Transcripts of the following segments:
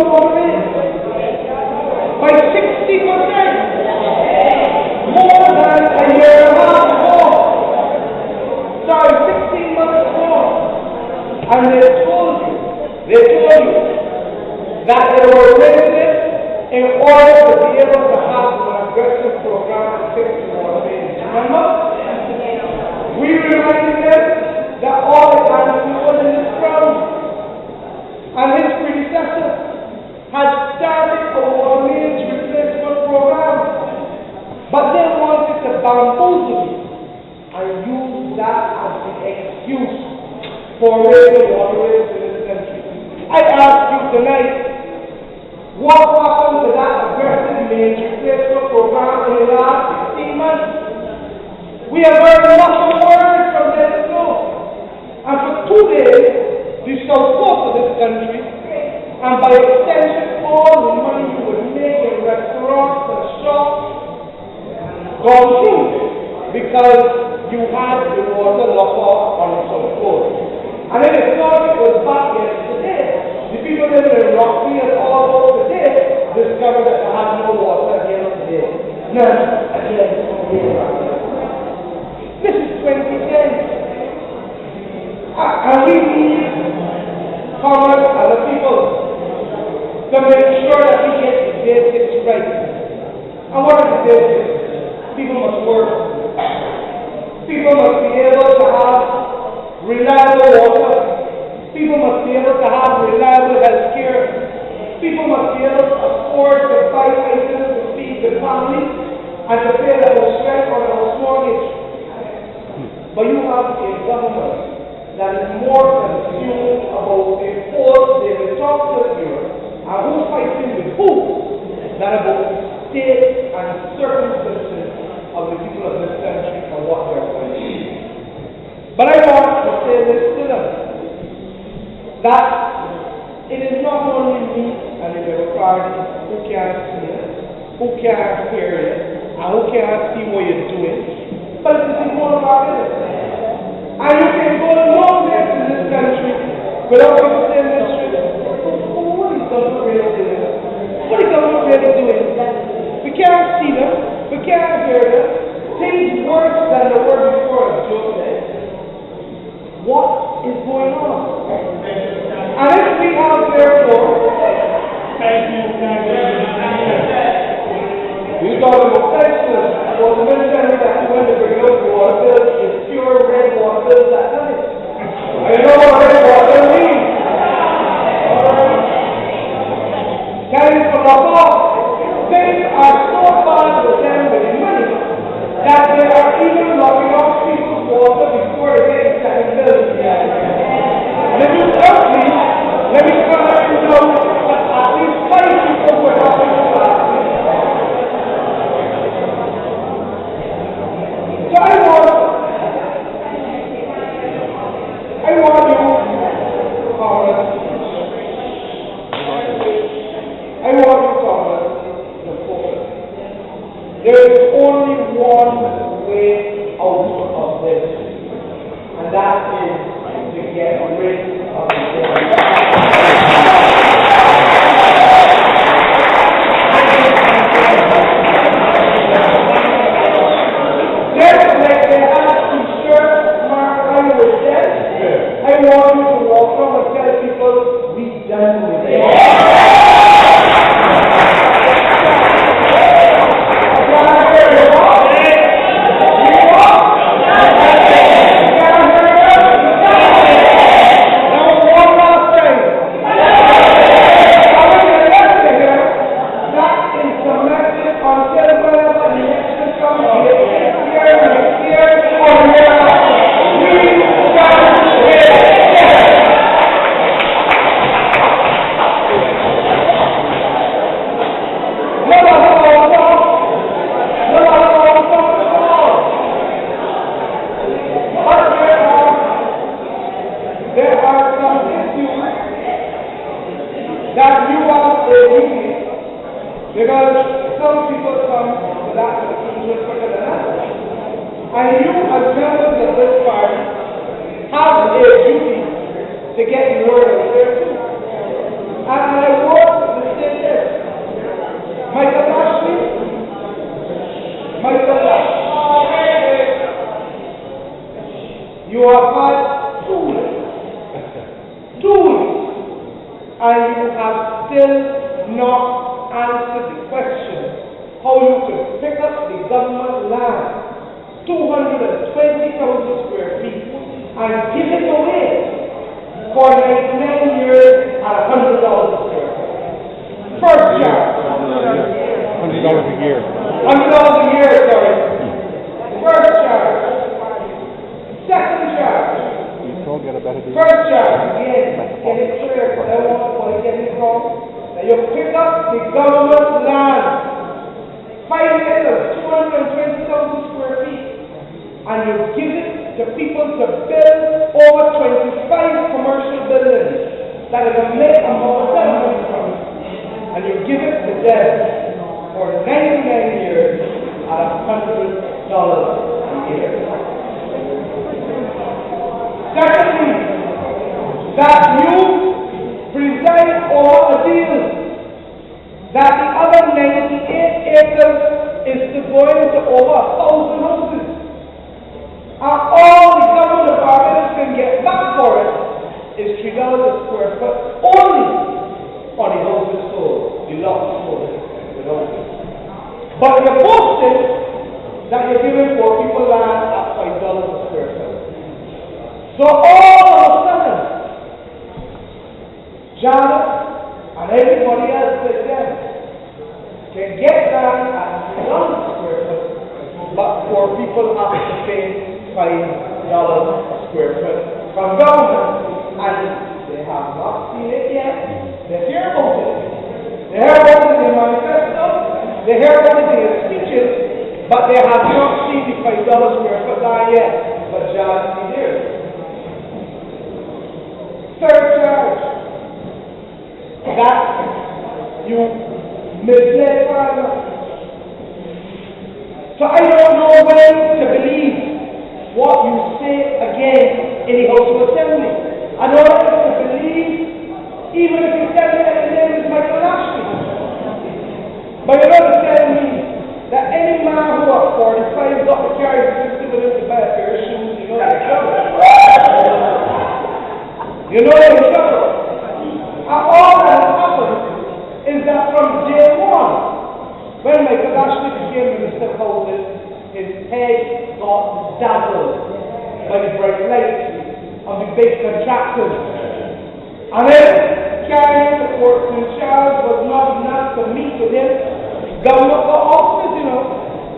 more rates by 60%, more than a year and a half ago. Sorry, 16 months ago. And they told you that they were raising it in order to be able to have an aggressive program to fix the water mains. Remember? We reminded them that all the country was in this ground. And his predecessor had started a water mains replacement program. But they wanted to bamboozle you and use that as the excuse for raising water rates in this country. I ask you tonight, what happened to that aggressive mains replacement program in the last 16 months? We have heard nothing word from them now. And for 2 days, the south coast of this country, and by extension, all the money you would make in restaurants and shops, gone through because you had the water lockout on the south coast. And then they thought it was back yesterday. The people living in Rockby and all over today discovered that they had no water at the end of the day. None at the end of the day. This is 2010. And we need Congress and the people to make sure that we get the basics right. And what are the basics? People must work. People must be able to have reliable water. People must be able to have reliable health care. People must be able to afford to buy items to feed the family and to pay their house rent or their house mortgage. But you have a government that is more consumed about the force they will talk to you and who's fighting with who than about the state and circumstances of the people of this country and what they're fighting. But I want to say this to them, that it is not only me and the bureaucrats who can't see it, who can't hear it, and who can't see what you're doing, but it is the whole of our business. And you can go long ways in this country without people saying this shit. What is government really doing? What is government really doing? We can't see them, we can't hear them. Things worse than they were before, as Joe said. What is going on? And if we have therefore, we talk about excellence. Well, the military that when they bring out the water bill is pure red water bills that night. I know what red water means. Carrying from above, things are so bad with them with the money that they are even locking off people's water before they get second bills. And if you help me, let me come back and know that at least 5 people were helping us last week. So I want you, Congress, to focus. There is only one way out of this, and that is to get rid of the debt. I want you to walk from and tell people, we done with it. Because some people come to that conclusion quicker than others. And you, as members of this party, have a duty to get the word out there too. And I want You have had 2 weeks. 2 weeks. And you have still not answered the question how you could pick up the government land, 220,000 square feet, and give it away for 99 years at $100 a square foot. First charge. $100 a year. $100 a year, sorry. First charge. Second charge. First charge, again, get it clear, because I want to get it wrong. Now you pick up the government land, 5 acres, 220,000 square feet, and you give it to people to build over 25 commercial buildings that are going to make a multi-million from it, and you give it to them for 99 years at $100 a year. Secondly, that you preside over a deal that the other 98 acres is going to over 1,000 houses. And all the government departments can get back for it is $3 a square foot only for the houses sold, the lots sold, the houses. But you're boasting that you're giving poor people land at $5 a square foot. So all of a sudden, Janet and everybody else with them can get land at $3 a square foot, but poor people have to pay $5 a square foot from government, and they have not seen it yet. They hear about it. They hear about it in the manifesto. They hear about it in their speeches, but they have not seen the $5 square foot land yet. But Janet see there. Third charge, that you misled farmers. So I don't know when to believe what you say again in the House of Assembly. I don't know to believe, even if you tell me that your name is Michael Ashley. But you're not to tell me that any man who at 45 got the carry system with him to buy a pair of shoes, you know they're trouble. You know they're trouble. And all that has happened is that from day one, when Michael Ashley became Minister of Housing, his head got dazzled by the bright lights of the big contractors. And then carrying the Port St. Charles was not enough to meet with him. Government got office, you know,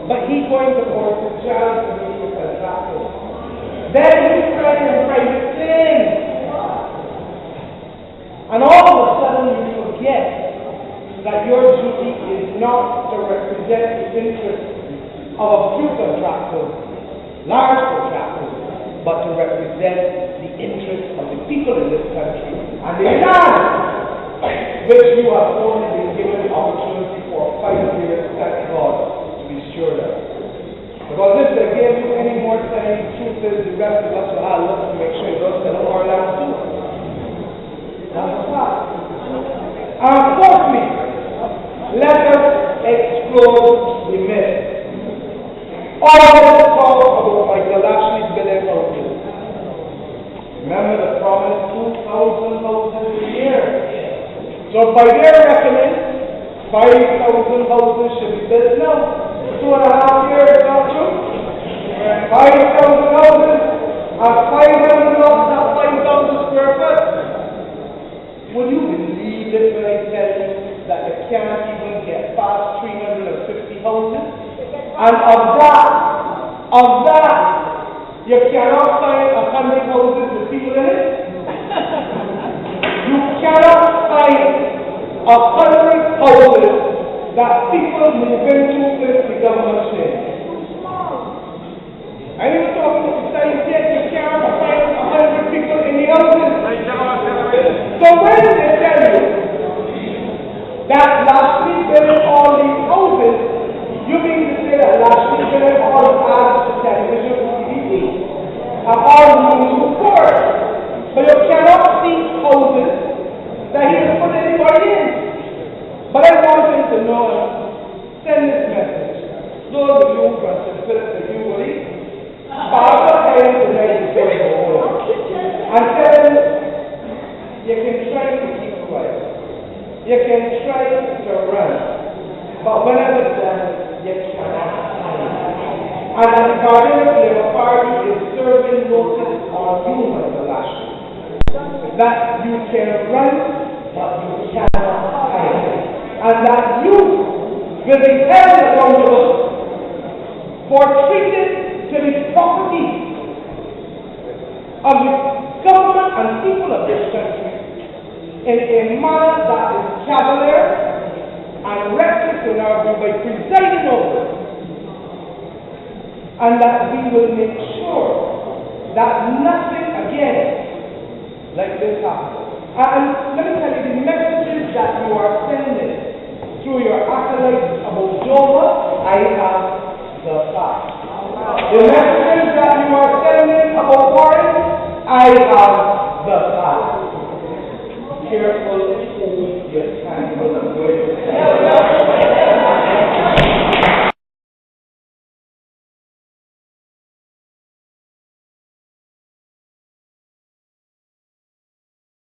but he going to Port St. Charles to meet with contractors. Then he's trying to private things. And all of a sudden you forget that your duty is not to represent the interests of a few contractors, large contractors, but to represent the interests of the people in this country and the land which you have only been given the opportunity for 5 years, thank God, to be sure of. Because if they gave you any more time, the truth is the rest of us will have looked to make sure it doesn't help our land too. That's a fact. And fourthly, let us explode the myth. All this talk about Michael Ashley building houses. Remember the promise, 2,000 houses a year. So by their reckoning, 5,000 houses should be built now. 2.5 years, not true? 5,000 houses and 500 lots at 5,000 square foot. Would you believe it when I tell you that you can't even get past 350 houses? And of that, you cannot find 100 houses with people in it. You cannot find 100 houses that people move into since the government changed. I even talking to the same yet, you cannot find 100 people in the houses. So when they tell you that Lashley built all these houses, you mean to say that Lashley built all the ads to television and TV and all the news reports, but you cannot see houses that he has put anybody in. But I want him to know, send this message. Those of you who are Philip, the you will eat. Father, I am the You can try to run, but whenever done, you cannot hide. And the Labour Party is serving notice on you, Mr. Lashley, that you can run, but you cannot hide. And that you will be held accountable for treating the property of the government and people of this country in a manner that is cavalier and reckless in our view by presiding over it. And that we will make sure that nothing again like this happens. And let me tell you, the messages that you are sending through your acolytes about Joma, I have the facts. The messages that you are sending about Warren, I have the facts. Careful who you stand with.